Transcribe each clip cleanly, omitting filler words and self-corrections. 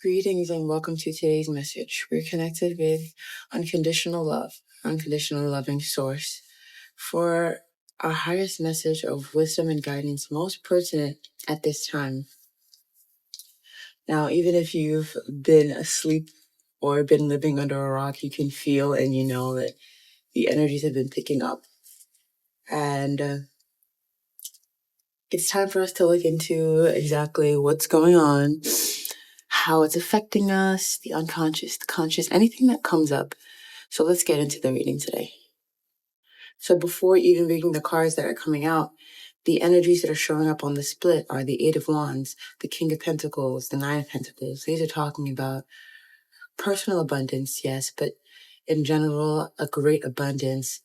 Greetings and welcome to today's message. We're connected with unconditional love, unconditional loving source for our highest message of wisdom and guidance most pertinent at this time. Now, even if you've been asleep or been living under a rock, you can feel and you know that the energies have been picking up. And it's time for us to look into exactly what's going on, how it's affecting us, the unconscious, the conscious, anything that comes up. So let's get into the reading today. So before even reading the cards that are coming out, the energies that are showing up on the split are the Eight of Wands, the King of Pentacles, the Nine of Pentacles. These are talking about personal abundance, yes, but in general, a great abundance,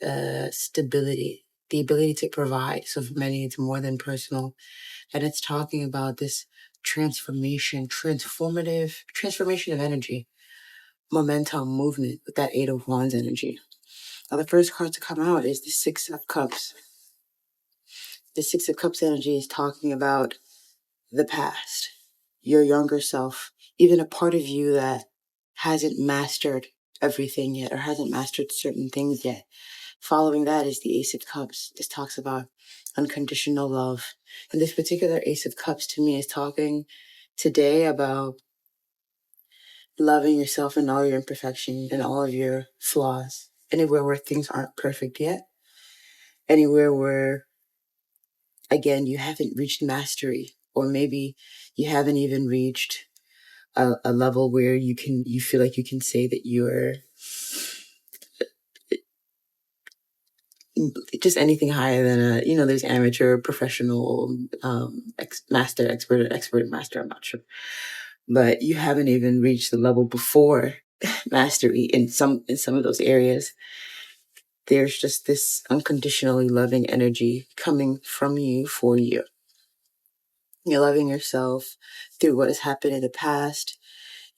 stability, the ability to provide. So for many, it's more than personal. And it's talking about this transformation of energy, momentum, movement with that Eight of Wands energy. Now, the first card to come out is the Six of Cups. The Six of Cups energy is talking about the past, your younger self, even a part of you that hasn't mastered everything yet or hasn't mastered certain things yet. Following that is the Ace of Cups. This talks about unconditional love. And this particular Ace of Cups to me is talking today about loving yourself in all your imperfections and all of your flaws. Anywhere where things aren't perfect yet. Anywhere where, again, you haven't reached mastery, or maybe you haven't even reached a level where you feel like you can say that you're just anything higher than there's amateur, professional, master, expert, master, I'm not sure. But you haven't even reached the level before mastery in some of those areas. There's just this unconditionally loving energy coming from you for you. You're loving yourself through what has happened in the past.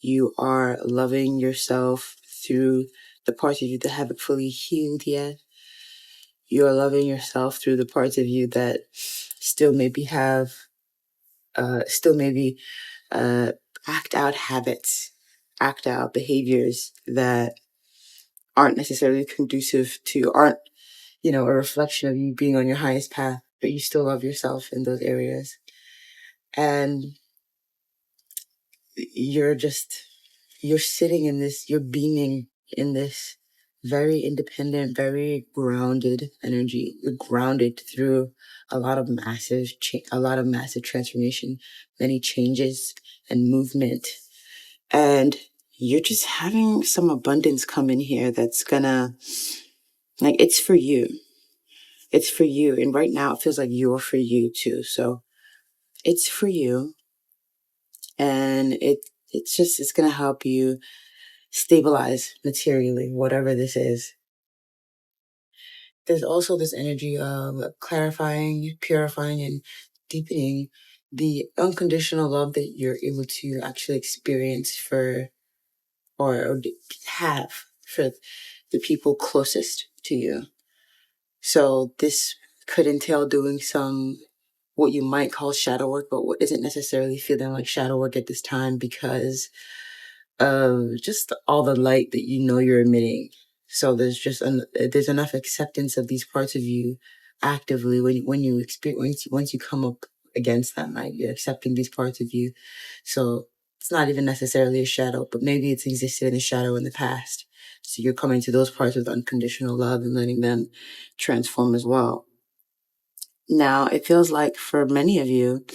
You are loving yourself through the parts of you that haven't fully healed yet. You are loving yourself through the parts of you that still maybe act out habits, act out behaviors that aren't necessarily conducive to, aren't, a reflection of you being on your highest path, but you still love yourself in those areas. And you're sitting in this, you're beaming in this very independent, very grounded energy. You're grounded through a lot of massive transformation, many changes and movement. And you're just having some abundance come in here that's gonna, it's for you. It's for you. And right now it feels like you're for you too. So it's for you. And it's gonna help you stabilize materially, whatever this is. There's also this energy of clarifying, purifying, and deepening the unconditional love that you're able to actually experience or have for the people closest to you. So this could entail doing some what you might call shadow work, but what isn't necessarily feeling like shadow work at this time because of just all the light that you're emitting. So there's enough acceptance of these parts of you actively when you experience, once you come up against them, right? You're accepting these parts of you. So it's not even necessarily a shadow, but maybe it's existed in a shadow in the past. So you're coming to those parts with unconditional love and letting them transform as well. Now, it feels like for many of you,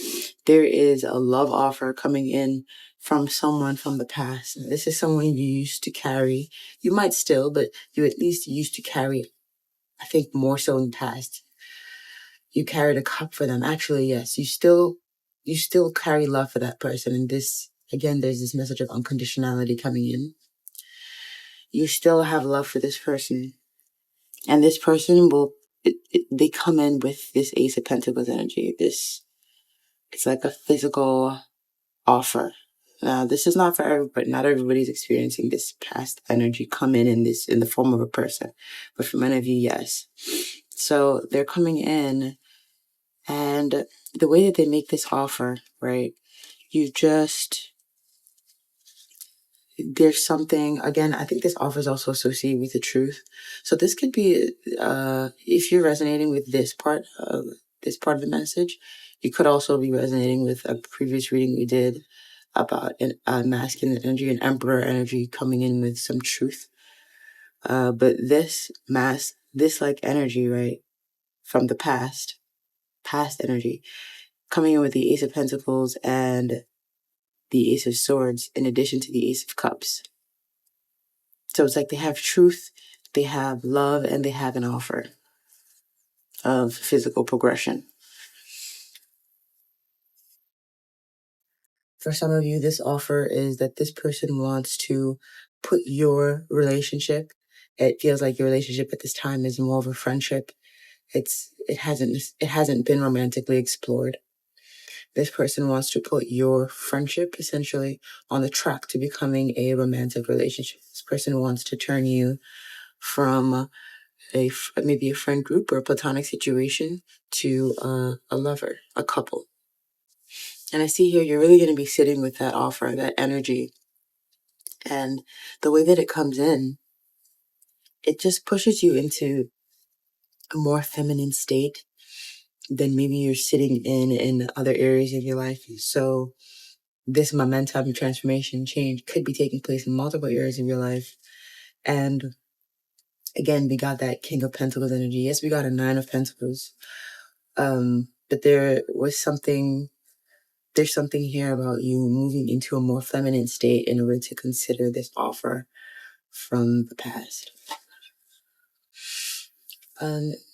there is a love offer coming in from someone from the past. This is someone you used to carry. You might still, but you at least used to carry, I think more so in the past. You carried a cup for them. Actually, yes, you still carry love for that person. And this, again, there's this message of unconditionality coming in. You still have love for this person. And this person they come in with this Ace of Pentacles energy. It's like a physical offer. Now, this is not for everybody. Not everybody's experiencing this past energy come in the form of a person. But for many of you, yes. So they're coming in, and the way that they make this offer, right? You just there's something, again, I think this offer is also associated with the truth. So this could be, if you're resonating with this part of the message, you could also be resonating with a previous reading we did about masculine energy and emperor energy coming in with some truth. But this like energy, right, from the past energy, coming in with the Ace of Pentacles and the Ace of Swords, in addition to the Ace of Cups. So it's like they have truth, they have love, and they have an offer of physical progression. For some of you, this offer is that this person wants to put your relationship, it feels like your relationship at this time is more of a friendship. It hasn't been romantically explored. This person wants to put your friendship essentially on the track to becoming a romantic relationship. This person wants to turn you from maybe a friend group or a platonic situation to a lover, a couple. And I see here you're really going to be sitting with that offer, that energy. And the way that it comes in, it just pushes you into a more feminine state than maybe you're sitting in other areas of your life. So this momentum, transformation, change could be taking place in multiple areas of your life. And again, we got that King of Pentacles energy. Yes, we got a Nine of Pentacles. But there's something here about you moving into a more feminine state in order to consider this offer from the past.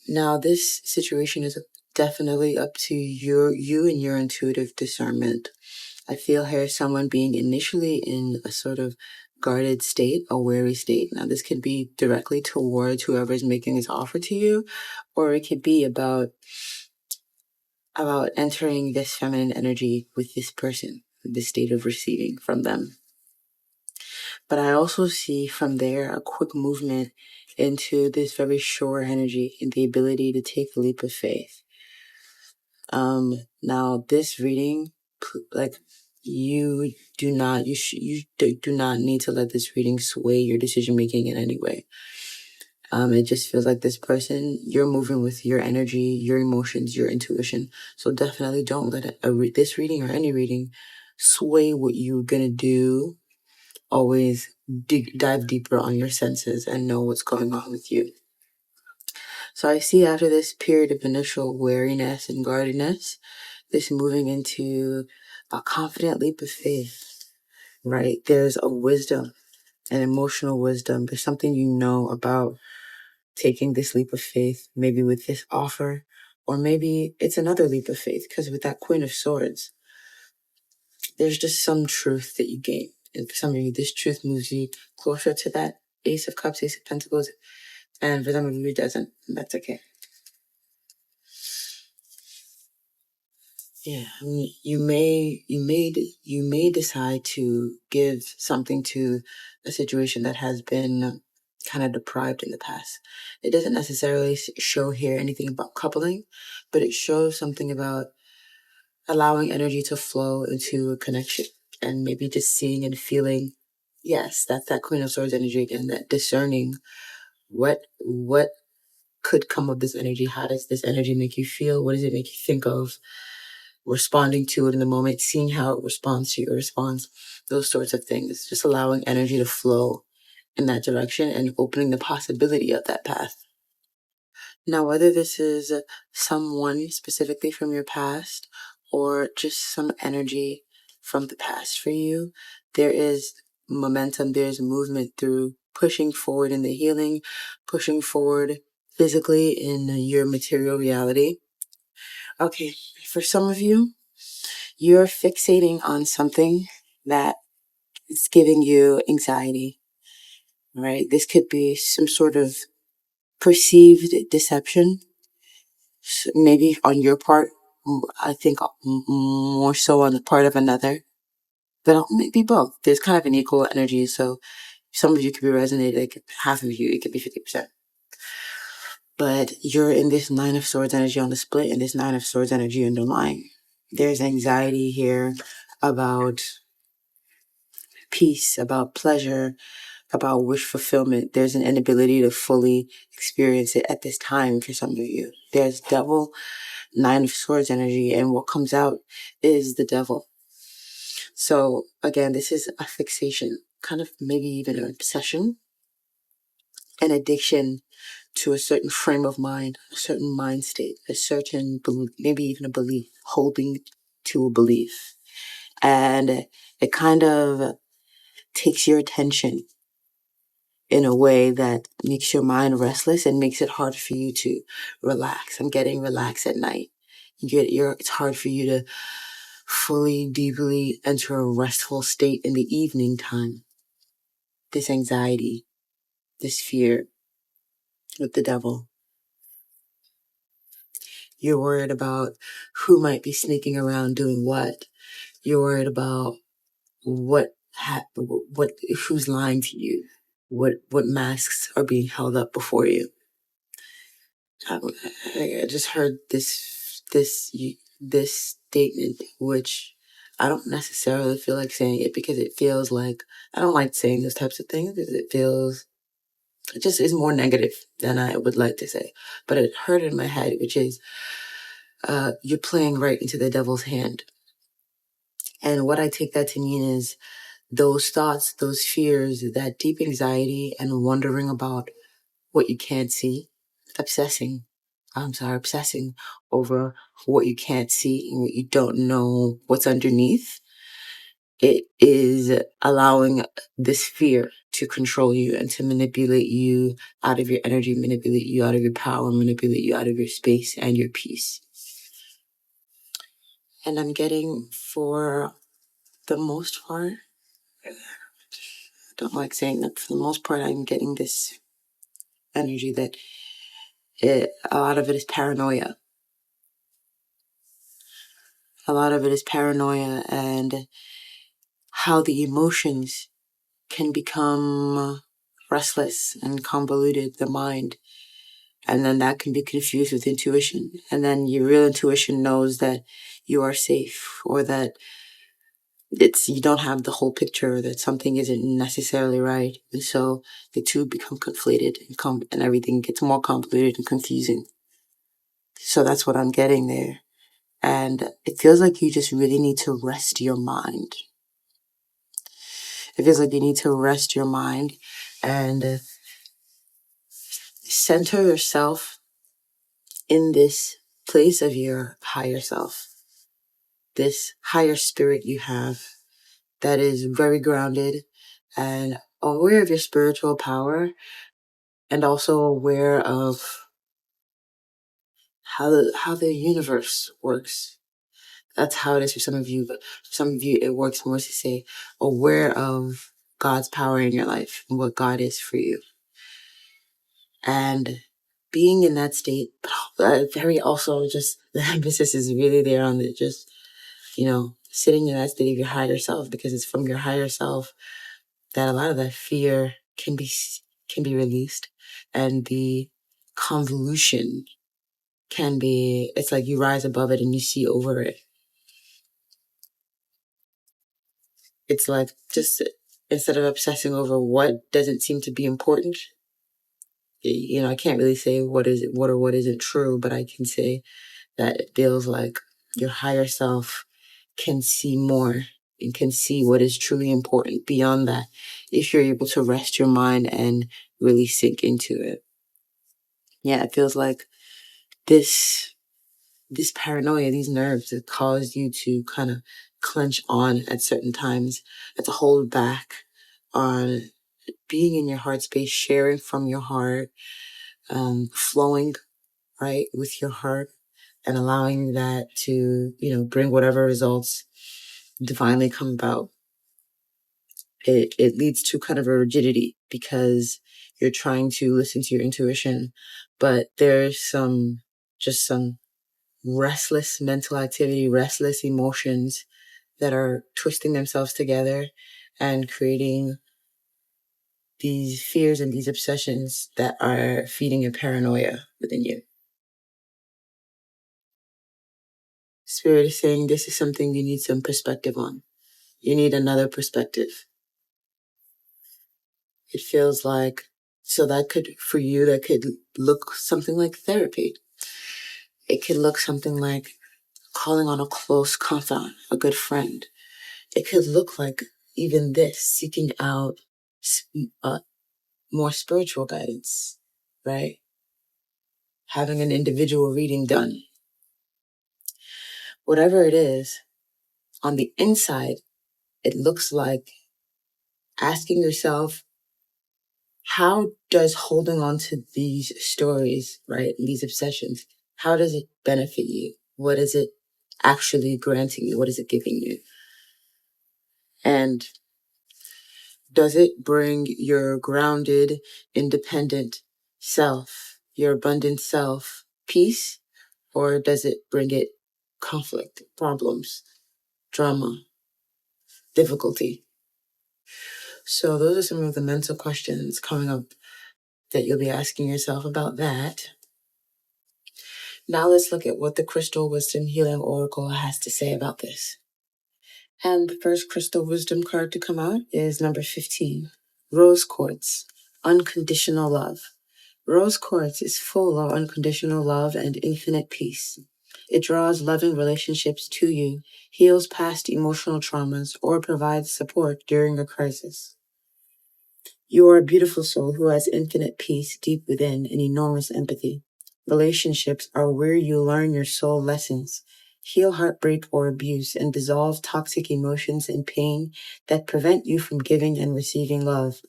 Now this situation is definitely up to you and your intuitive discernment. I feel here someone being initially in a sort of guarded state, a wary state. Now this could be directly towards whoever is making this offer to you, or it could be about entering this feminine energy with this person, this state of receiving from them. But I also see from there a quick movement into this very sure energy and the ability to take a leap of faith. Now this reading, like you do not need to let this reading sway your decision making in any way. It just feels like this person, you're moving with your energy, your emotions, your intuition. So definitely don't let this reading or any reading sway what you're gonna do. Always dive deeper on your senses and know what's going on with you. So I see after this period of initial wariness and guardedness, this moving into a confident leap of faith, right? There's a wisdom, an emotional wisdom. There's something you know about taking this leap of faith, maybe with this offer, or maybe it's another leap of faith, because with that Queen of Swords, there's just some truth that you gain. And for some of you, this truth moves you closer to that Ace of Cups, Ace of Pentacles, and for some of you, it doesn't. And that's okay. Yeah, I mean, you may decide to give something to a situation that has been kind of deprived in the past. It doesn't necessarily show here anything about coupling, but it shows something about allowing energy to flow into a connection and maybe just seeing and feeling. Yes, that's that Queen of Swords energy again, that discerning what could come of this energy. How does this energy make you feel? What does it make you think of? Responding to it in the moment, seeing how it responds to your response, those sorts of things. Just allowing energy to flow in that direction and opening the possibility of that path. Now, whether this is someone specifically from your past or just some energy from the past for you, there is momentum, there's movement through pushing forward in the healing, pushing forward physically in your material reality. Okay, for some of you, you're fixating on something that is giving you anxiety, right? This could be some sort of perceived deception, maybe on your part. I think more so on the part of another, but maybe both. There's kind of an equal energy, so some of you could be resonating, like half of you, it could be 50%. But you're in this Nine of Swords energy on the split and this Nine of Swords energy underlying. There's anxiety here about peace, about pleasure, about wish fulfillment. There's an inability to fully experience it at this time for some of you. There's devil, Nine of Swords energy, and what comes out is the devil. So again, this is a fixation, kind of maybe even an obsession, an addiction to a certain frame of mind, a certain mind state, a certain, maybe even a belief, holding to a belief. And it kind of takes your attention in a way that makes your mind restless and makes it hard for you to relax. I'm getting relaxed at night. It's hard for you to fully, deeply enter a restful state in the evening time. This anxiety, this fear with the devil. You're worried about who might be sneaking around doing what. You're worried about who's lying to you, what masks are being held up before you. I just heard this statement, which I don't necessarily feel like saying it because it feels like I don't like saying those types of things because it just is more negative than I would like to say. But it heard in my head, which is you're playing right into the devil's hand. And what I take that to mean is those thoughts, those fears, that deep anxiety and wondering about what you can't see, obsessing over what you can't see and what you don't know what's underneath. It is allowing this fear to control you and to manipulate you out of your energy, manipulate you out of your power, manipulate you out of your space and your peace. And I'm getting, for the most part, I don't like saying that, for the most part, I'm getting this energy that a lot of it is paranoia. A lot of it is paranoia and how the emotions can become restless and convoluted, the mind. And then that can be confused with intuition. And then your real intuition knows that you are safe, or that you don't have the whole picture, that something isn't necessarily right. And so the two become conflated and everything gets more convoluted and confusing. So that's what I'm getting there. And it feels like you just really need to rest your mind. It feels like you need to rest your mind and center yourself in this place of your higher self, this higher spirit you have that is very grounded and aware of your spiritual power, and also aware of how the universe works. That's how it is for some of you, but for some of you it works more to say aware of God's power in your life and what God is for you. And being in that state, very also just the emphasis is really there on the just, sitting in that state of your higher self, because it's from your higher self that a lot of that fear can be released, and the convolution it's like you rise above it and you see over it. It's like, just instead of obsessing over what doesn't seem to be important, I can't really say what isn't true, but I can say that it feels like your higher self can see more and can see what is truly important beyond that, if you're able to rest your mind and really sink into it. Yeah, it feels like this paranoia, these nerves that cause you to kind of clench on at certain times, and to hold back on being in your heart space, sharing from your heart, flowing right with your heart, and allowing that to, bring whatever results divinely come about. It leads to kind of a rigidity because you're trying to listen to your intuition, but there's some restless mental activity, restless emotions that are twisting themselves together and creating these fears and these obsessions that are feeding a paranoia within you. Spirit is saying this is something you need some perspective on. You need another perspective. It feels like, so that could, for you, that could look something like therapy. It could look something like calling on a close confidant, a good friend. It could look like even this, seeking out uh, more spiritual guidance, right? Having an individual reading done. Whatever it is, on the inside, it looks like asking yourself, how does holding on to these stories, right, these obsessions, how does it benefit you? What is it actually granting you? What is it giving you? And does it bring your grounded, independent self, your abundant self, peace? Or does it bring it conflict, problems, drama, difficulty? So those are some of the mental questions coming up that you'll be asking yourself about that. Now let's look at what the Crystal Wisdom Healing Oracle has to say about this. And the first Crystal Wisdom card to come out is number 15, Rose Quartz, Unconditional Love. Rose Quartz is full of unconditional love and infinite peace. It draws loving relationships to you, heals past emotional traumas, or provides support during a crisis. You are a beautiful soul who has infinite peace deep within and enormous empathy. Relationships are where you learn your soul lessons, heal heartbreak or abuse, and dissolve toxic emotions and pain that prevent you from giving and receiving love.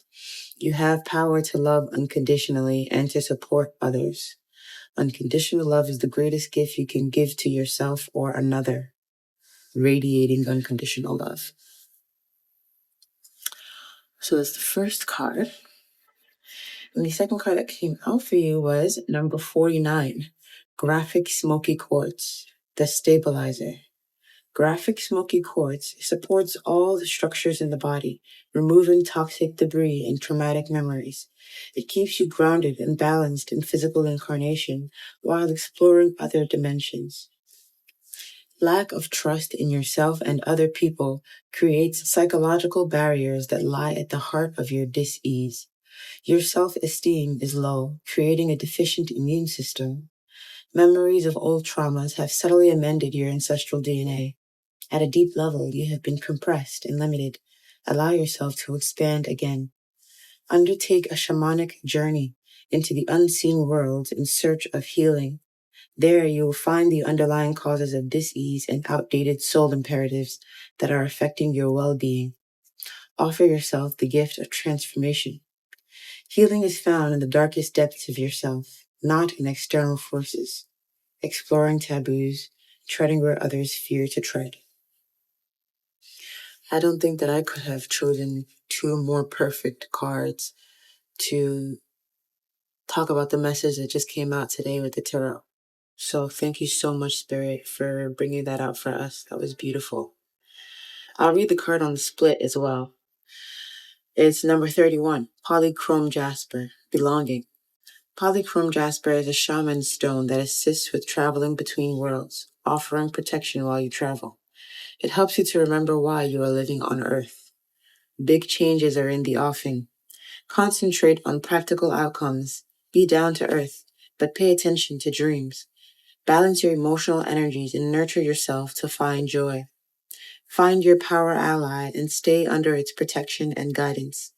You have power to love unconditionally and to support others. Unconditional love is the greatest gift you can give to yourself or another. Radiating unconditional love. So that's the first card. And the second card that came out for you was number 49, Graphic Smoky Quartz, the Stabilizer. Graphic Smoky Quartz supports all the structures in the body, removing toxic debris and traumatic memories. It keeps you grounded and balanced in physical incarnation while exploring other dimensions. Lack of trust in yourself and other people creates psychological barriers that lie at the heart of your dis-ease. Your self-esteem is low, creating a deficient immune system. Memories of old traumas have subtly amended your ancestral DNA. At a deep level, you have been compressed and limited. Allow yourself to expand again. Undertake a shamanic journey into the unseen world in search of healing. There you will find the underlying causes of dis-ease and outdated soul imperatives that are affecting your well-being. Offer yourself the gift of transformation. Healing is found in the darkest depths of yourself, not in external forces. Exploring taboos, treading where others fear to tread. I don't think that I could have chosen two more perfect cards to talk about the message that just came out today with the tarot. So thank you so much, Spirit, for bringing that out for us. That was beautiful. I'll read the card on the split as well. It's number 31, Polychrome Jasper, Belonging. Polychrome Jasper is a shaman stone that assists with traveling between worlds, offering protection while you travel. It helps you to remember why you are living on Earth. Big changes are in the offing. Concentrate on practical outcomes. Be down to earth, but pay attention to dreams. Balance your emotional energies and nurture yourself to find joy. Find your power ally and stay under its protection and guidance.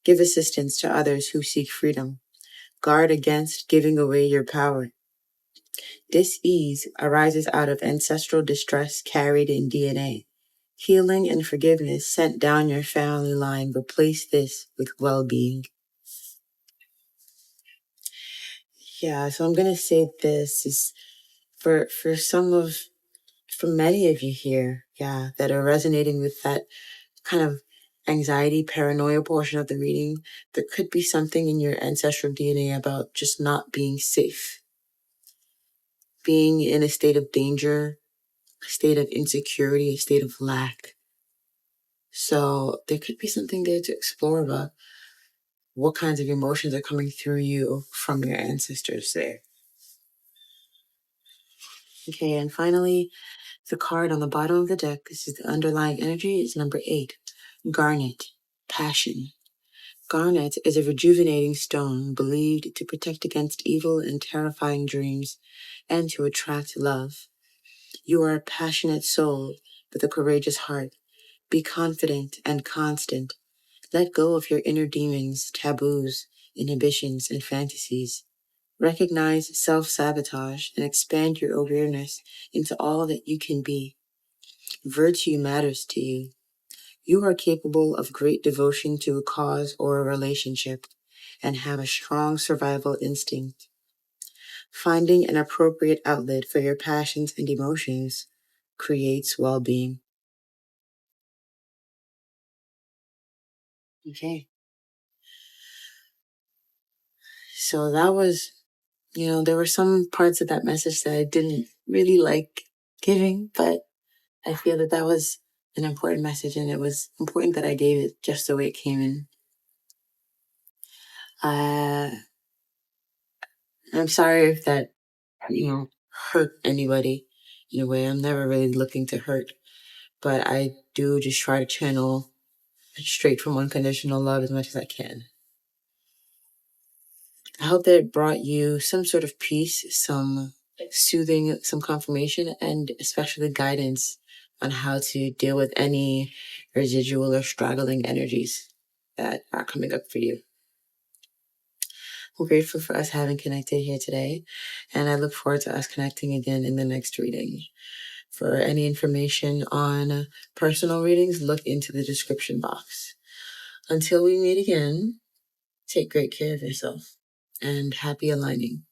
Give assistance to others who seek freedom. Guard against giving away your power. Dis-ease arises out of ancestral distress carried in DNA. Healing and forgiveness sent down your family line. Replace this with well-being. Yeah, so I'm gonna say this is for many of you here, yeah, that are resonating with that kind of anxiety, paranoia portion of the reading. There could be something in your ancestral DNA about just not being safe, being in a state of danger, a state of insecurity, a state of lack. So there could be something there to explore about what kinds of emotions are coming through you from your ancestors there. Okay, and finally, the card on the bottom of the deck, this is the underlying energy, is number 8, Garnet, Passion. Garnet is a rejuvenating stone believed to protect against evil and terrifying dreams and to attract love. You are a passionate soul with a courageous heart. Be confident and constant. Let go of your inner demons, taboos, inhibitions, and fantasies. Recognize self-sabotage and expand your awareness into all that you can be. Virtue matters to you. You are capable of great devotion to a cause or a relationship and have a strong survival instinct. Finding an appropriate outlet for your passions and emotions creates well-being. Okay. So that was, there were some parts of that message that I didn't really like giving, but I feel that that was an important message and it was important that I gave it just the way it came in. I'm sorry if that, hurt anybody in a way. I'm never really looking to hurt, but I do just try to channel straight from unconditional love as much as I can. I hope that it brought you some sort of peace, some soothing, some confirmation, and especially guidance on how to deal with any residual or straggling energies that are coming up for you. I'm grateful for us having connected here today, and I look forward to us connecting again in the next reading. For any information on personal readings, look into the description box. Until we meet again, take great care of yourself and happy aligning.